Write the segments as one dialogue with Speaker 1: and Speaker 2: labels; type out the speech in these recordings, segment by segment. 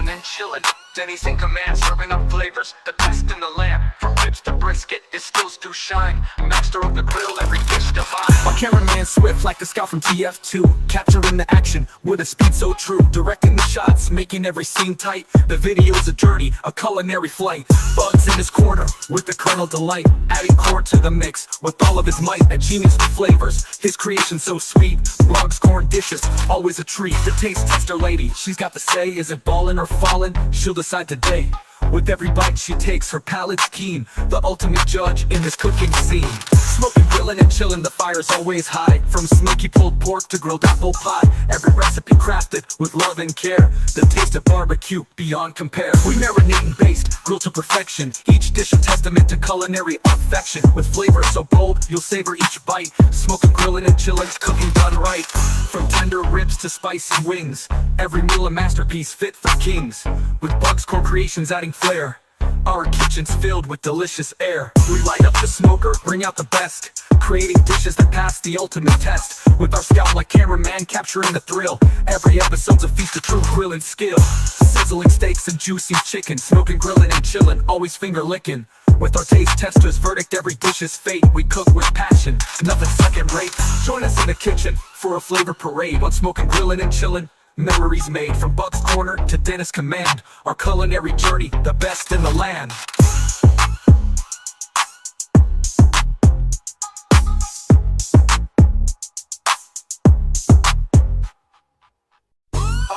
Speaker 1: grillin' and chillin'. Denny's in command, serving up flavors, the best in the land. From ribs to brisket, it still do shine. Master of the grill, every dish divine.
Speaker 2: My cameraman swift like the scout from TF2, capturing the action with a speed so true. Directing the shots, making every scene tight. The video's a journey, a culinary flight. Bugs in his corner with the Colonel delight, adding core to the mix with all of his might. A genius with flavors, his creation so sweet. Bugs, corn dishes, always a treat. The taste tester lady, she's got the say. Is it ballin' or fallin'? She'll decide today. With every bite she takes, her palate's keen. The ultimate judge in this cooking scene. Smoking, grillin' and chillin', the fire's always high. From smoky pulled pork to grilled apple pie, every recipe crafted with love and care. The taste of barbecue beyond compare. We marinate and baste, grilled to perfection. Each dish a testament to culinary affection. With flavor so bold, you'll savor each bite. Smoking, grillin' and chillin', cooking done right. From tender ribs to spicy wings, every meal a masterpiece fit for kings. With Bugs Core Creations adding flair, our kitchen's filled with delicious air. We light up the smoker, bring out the best, creating dishes that pass the ultimate test. With our scout like cameraman, capturing the thrill. Every episode's a feast of true grilling skill. Sizzling steaks and juicy chicken, smoking, grilling and chillin', always finger licking. With our taste testers, verdict, every dish is fate. We cook with passion, nothing second rate. Join us in the kitchen for a flavor parade. On smoking, grilling and chillin', memories made. From Bugs Corner to Dennis Command, our culinary journey, the best in the land.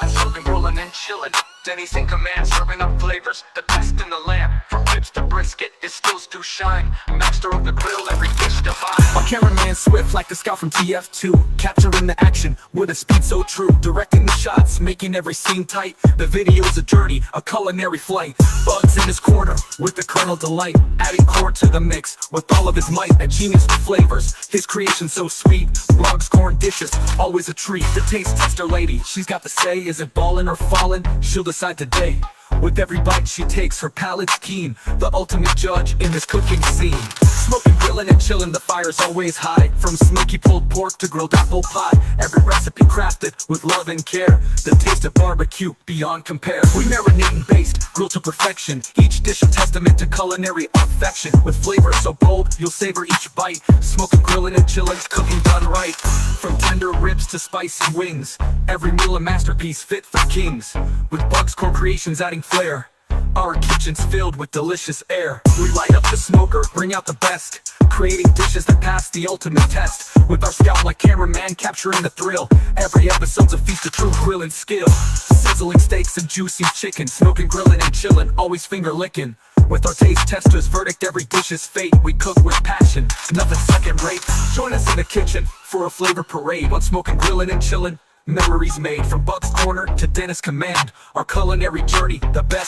Speaker 1: I'm smoking, grillin' and chillin'. Denny's in command, serving up flavors, the best in the land. From ribs to brisket, it still do shine. Master of the grill, every dish divine.
Speaker 2: My cameraman swift like the scout from TF2, capturing the action with a speed so true. Directing the shots, making every scene tight. The video's a journey, a culinary flight. Bugs in his corner with the Colonel delight, adding core to the mix with all of his might. A genius with flavors, his creation so sweet. Bugs, corn dishes, always a treat. The taste tester lady, she's got the say. Is it ballin' or fallin'? She'll decide today. With every bite she takes, her palate's keen. The ultimate judge in this cooking scene. Smoking, grillin' and chillin', the fire's always high. From smoky pulled pork to grilled apple pie, every recipe crafted with love and care. The taste of barbecue beyond compare. We marinate and baste, grilled to perfection. Each dish a testament to culinary affection. With flavor so bold, you'll savor each bite. Smoking, grillin' and chillin', cooking done right. From tender ribs to spicy wings, every meal a masterpiece fit for kings. With Bugs Core Creations adding flair, our kitchen's filled with delicious air. We light up the smoker, bring out the best, creating dishes that pass the ultimate test. With our scout like cameraman, capturing the thrill. Every episode's a feast of true grilling skill. Sizzling steaks and juicy chicken, smoking, grilling and chillin', always finger licking. With our taste testers, verdict, every dish is fate. We cook with passion, nothing second rate. Join us in the kitchen for a flavor parade. On smoking, grilling and chillin', memories made. From Bugs Corner to Dennis Command, our culinary journey, the best